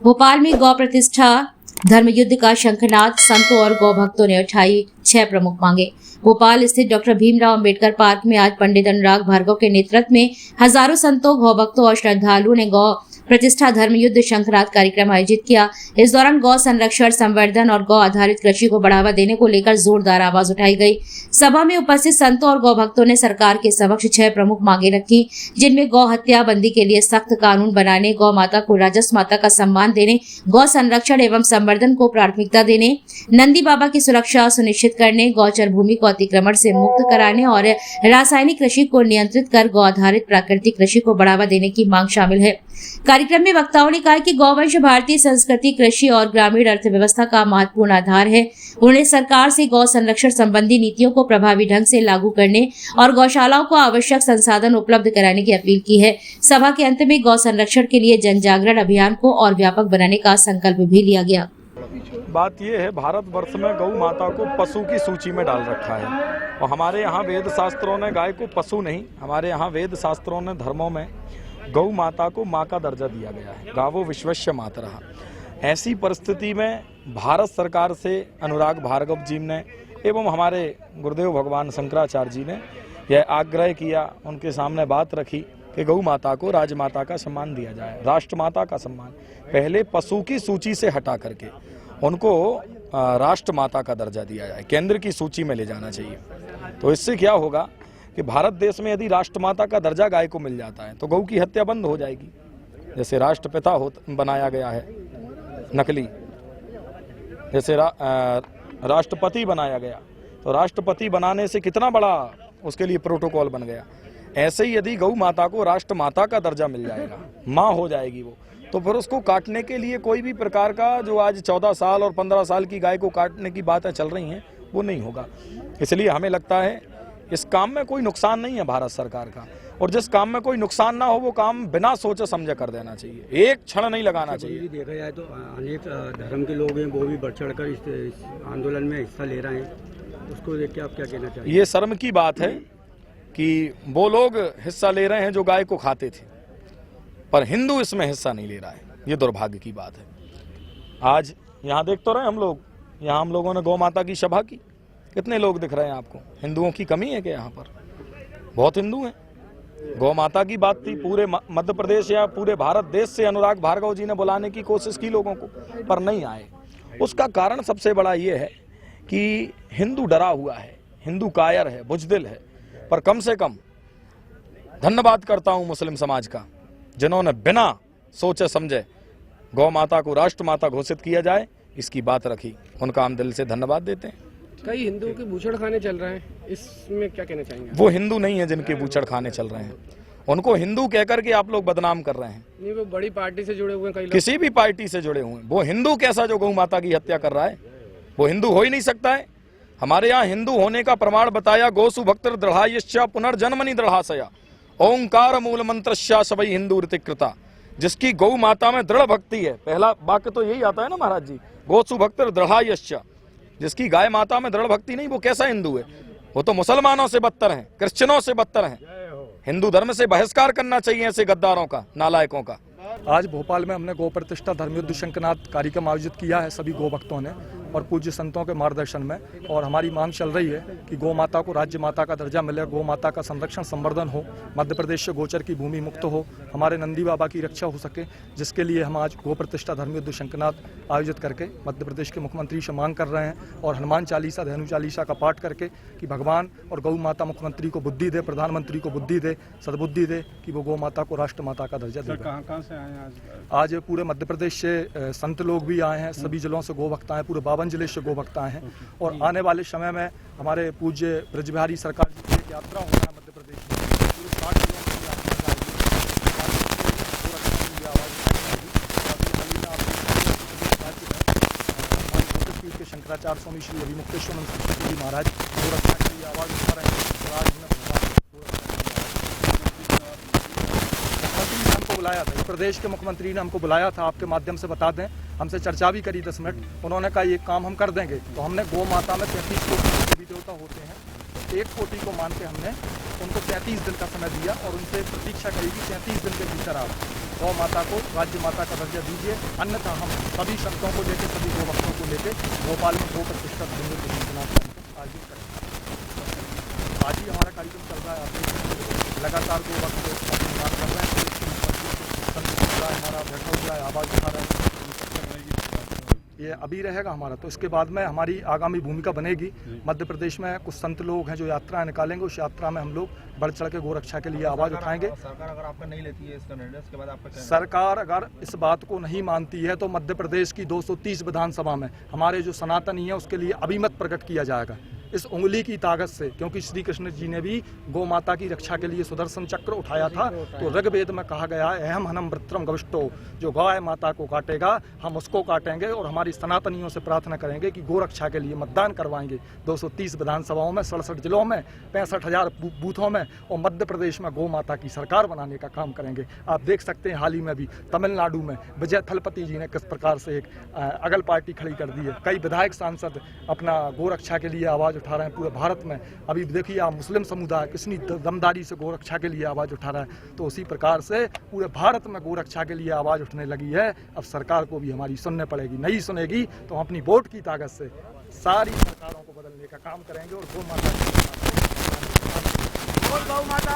भोपाल में गौ प्रतिष्ठा धर्म युद्ध का शंखनाद, संतों और गौ भक्तों ने उठाई 6 प्रमुख मांगे। भोपाल स्थित डॉक्टर भीमराव अंबेडकर पार्क में आज पंडित अनुराग भार्गव के नेतृत्व में हजारों संतों, गौ भक्तों और श्रद्धालुओं ने गौ प्रतिष्ठा धर्म युद्ध शंखनाद कार्यक्रम आयोजित किया। इस दौरान गौ संरक्षण, संवर्धन और गौ आधारित कृषि को बढ़ावा देने को लेकर जोरदार आवाज उठाई गई। सभा में उपस्थित संतों और गौ भक्तों ने सरकार के समक्ष 6 प्रमुख मांगे रखी, जिनमें गौ हत्या बंदी के लिए सख्त कानून बनाने, गौ माता को राजस माता का सम्मान देने, गौ संरक्षण एवं संवर्धन को प्राथमिकता देने, नंदी बाबा की सुरक्षा सुनिश्चित करने, गौचर भूमि को अतिक्रमण से मुक्त कराने और रासायनिक कृषि को नियंत्रित कर गौ आधारित प्राकृतिक कृषि को बढ़ावा देने की मांग शामिल है। कार्यक्रम में वक्ताओं ने कहा कि गौवंश भारतीय संस्कृति, कृषि और ग्रामीण अर्थव्यवस्था का महत्वपूर्ण आधार है। उन्होंने सरकार से गौ संरक्षण संबंधी नीतियों को प्रभावी ढंग से लागू करने और गौशालाओं को आवश्यक संसाधन उपलब्ध कराने की अपील की है। सभा के अंत में गौ संरक्षण के लिए जन जागरण अभियान को और व्यापक बनाने का संकल्प भी लिया गया। बात यह है, भारतवर्ष में गौ माता को पशु की सूची में डाल रखा है और हमारे यहाँ वेद शास्त्रों ने गाय को पशु नहीं, हमारे यहाँ वेद शास्त्रों ने धर्मों में गौ माता को माँ का दर्जा दिया गया है। गावो विश्वस्य मातरः। ऐसी परिस्थिति में भारत सरकार से अनुराग भार्गव जी ने एवं हमारे गुरुदेव भगवान शंकराचार्य जी ने यह आग्रह किया, उनके सामने बात रखी कि गौ माता को राजमाता का सम्मान दिया जाए, राष्ट्रमाता का सम्मान। पहले पशु की सूची से हटा करके उनको राष्ट्रमाता का दर्जा दिया जाए, केंद्र की सूची में ले जाना चाहिए। तो इससे क्या होगा कि भारत देश में यदि राष्ट्रमाता का दर्जा गाय को मिल जाता है तो गौ की हत्या बंद हो जाएगी। जैसे राष्ट्रपिता बनाया गया है नकली, जैसे राष्ट्रपति बनाया गया, तो राष्ट्रपति बनाने से कितना बड़ा उसके लिए प्रोटोकॉल बन गया। ऐसे ही यदि गौ माता को राष्ट्रमाता का दर्जा मिल जाएगा, माँ हो जाएगी वो, तो फिर उसको काटने के लिए कोई भी प्रकार का जो आज 14 साल और 15 साल की गाय को काटने की बातें चल रही हैं वो नहीं होगा। इसलिए हमें लगता है इस काम में कोई नुकसान नहीं है भारत सरकार का, और जिस काम में कोई नुकसान ना हो वो काम बिना सोचे समझे कर देना चाहिए, एक क्षण नहीं लगाना चाहिए। देखा जाए तो अनेक धर्म के लोग हैं, वो भी बढ़ चढ़ कर इस आंदोलन में हिस्सा ले रहे हैं, उसको देख के आप क्या कहना चाहिए? ये शर्म की बात है कि वो लोग हिस्सा ले रहे हैं जो गाय को खाते थे, पर हिंदू इसमें हिस्सा नहीं ले रहा है। ये दुर्भाग्य की बात है। आज यहाँ देख तो रहे हम लोग, यहाँ हम लोगों ने गौ माता की सभा की, कितने लोग दिख रहे हैं आपको? हिंदुओं की कमी है क्या यहाँ पर? बहुत हिंदू हैं। गौ माता की बात थी, पूरे मध्य प्रदेश या पूरे भारत देश से अनुराग भार्गव जी ने बुलाने की कोशिश की लोगों को, पर नहीं आए। उसका कारण सबसे बड़ा ये है कि हिंदू डरा हुआ है, हिंदू कायर है, बुजदिल है। पर कम से कम धन्यवाद करता हूँ मुस्लिम समाज का, जिन्होंने बिना सोचे समझे गौ माता को राष्ट्रमाता घोषित किया जाए इसकी बात रखी, उनका हम दिल से धन्यवाद देते हैं। कई हिंदुओं के बूचड़ खाने चल रहे हैं, इसमें क्या कहना चाहेंगे? वो हिंदू नहीं है जिनके बूचड़ खाने चल रहे हैं, उनको हिंदू कहकर के आप लोग बदनाम कर रहे हैं। नहीं, वो बड़ी पार्टी से जुड़े हुए हैं कई लोग। किसी भी पार्टी से जुड़े हुए हैं, वो हिंदू कैसा जो गौ माता की हत्या कर रहा है? वो हिंदू हो ही नहीं सकता है। हमारे यहाँ हिंदू होने का प्रमाण बताया, गोसु भक्तिर दृढ़ायश्च पुनर्जन्मनि दृढ़ाशया ओंकार मूल मंत्रश्या सबई हिंदू ऋतिकृता। जिसकी गौ माता में दृढ़ भक्ति है, पहला वाक्य तो यही आता है ना महाराज जी, गोसु भक्तिर दृढ़ायश्च। जिसकी गाय माता में दृढ़ भक्ति नहीं, वो कैसा हिंदू है? वो तो मुसलमानों से बदतर हैं, क्रिश्चियनों से बदतर हैं। हिंदू धर्म से बहिष्कार करना चाहिए ऐसे गद्दारों का, नालायकों का। आज भोपाल में हमने गौ प्रतिष्ठा धर्मयुद्ध शंखनाद कार्यक्रम आयोजित किया है सभी गौ भक्तों ने और पूज्य संतों के मार्गदर्शन में, और हमारी मांग चल रही है कि गौ माता को राज्य माता का दर्जा मिले, गौ माता का संरक्षण संवर्धन हो, मध्य प्रदेश से गोचर की भूमि मुक्त हो, हमारे नंदी बाबा की रक्षा हो सके, जिसके लिए हम आज गौ प्रतिष्ठा धर्मयुद्ध शंखनाद आयोजित करके मध्य प्रदेश के मुख्यमंत्री से मांग कर रहे हैं और हनुमान चालीसा, धनु चालीसा का पाठ करके कि भगवान और गौ माता मुख्यमंत्री को बुद्धि दे, प्रधानमंत्री को बुद्धि दे, सद्बुद्धि दे कि वो गौ माता को राष्ट्र माता का दर्जा दे। कहाँ से आए हैं आज पूरे मध्य प्रदेश से संत लोग भी आए हैं, सभी जिलों से गौ भक्त आए, पूरे 52 जिले से गौ भक्त आए हैं, और आने वाले समय में हमारे पूज्य ब्रजबिहारी सरकार जी की एक यात्रा होना है मध्य प्रदेश में, पूरे 60 जिलों में यात्रा के शंकराचार्य स्वामी श्री अभिमुक्तेश्वर सरस्वती जी महाराज गोरखनाथ के लिए आवाज उठा रहे हैं। आज हमको बुलाया था, प्रदेश के मुख्यमंत्री ने हमको बुलाया था, आपके माध्यम से बता दें, हमसे चर्चा भी करी 10 मिनट। उन्होंने कहा ये काम हम कर देंगे। तो हमने गौ माता में 33 कोटि देवी देवता होते हैं, तो 1 कोटि को मान के हमने उनको 33 दिन का समय दिया और उनसे प्रतीक्षा करी कि 33 दिन के भीतर आप गौ माता को राज्य माता का दर्जा दीजिए, अन्यथा हम सभी संतों को लेकर, सभी गौ भक्तों को लेकर भोपाल में गो प्रतिष्ठा धर्मयुद्ध शंखनाद कार्यक्रम आयोजित करेंगे। आज ही हमारा कार्यक्रम चल रहा है, आप देख रहे हैं लगातार गो भक्त सम्मान कर रहे हैं, हमारा बैठा हुआ है, आवाज़ उठा रहा है, ये अभी रहेगा हमारा। तो इसके बाद में हमारी आगामी भूमिका बनेगी। मध्य प्रदेश में कुछ संत लोग हैं जो यात्राएं निकालेंगे, उस यात्रा में हम लोग बढ़ चढ़ के गोरक्षा के लिए आवाज़ उठाएंगे। सरकार अगर आपका नहीं लेती है इसका निर्णय, उसके बाद आपका क्या? सरकार अगर इस बात को नहीं मानती है तो मध्य प्रदेश की 230 विधानसभा में हमारे जो सनातनी है उसके लिए अभिमत प्रकट किया जाएगा इस उंगली की ताकत से, क्योंकि श्री कृष्ण जी ने भी गौ माता की रक्षा के लिए सुदर्शन चक्र उठाया था। तो ऋग्वेद में कहा गया है, अहम हनम वृत्रम गविष्टो, जो गाय माता को काटेगा हम उसको काटेंगे। और हमारी सनातनियों से प्रार्थना करेंगे कि गो रक्षा के लिए मतदान करवाएंगे 230 विधानसभाओं में, 67 जिलों में, 65,000 बूथों में, और मध्य प्रदेश में गौ माता की सरकार बनाने का काम करेंगे। आप देख सकते हैं हाल ही में भी तमिलनाडु में विजय थलपति जी ने किस प्रकार से एक अगल पार्टी खड़ी कर दी है। कई विधायक सांसद अपना गो रक्षा के लिए आवाज़ उठा रहे हैं पूरे भारत में। अभी देखिए आप मुस्लिम समुदाय कितनी दमदारी से गो रक्षा के लिए आवाज़ उठा रहा है। तो उसी प्रकार से पूरे भारत में गो रक्षा के लिए आवाज़ उठने लगी है। अब सरकार को भी हमारी सुनने पड़ेगी, नहीं सुनेगी तो हम अपनी वोट की ताकत से सारी सरकारों को बदलने का काम करेंगे। और गौ माता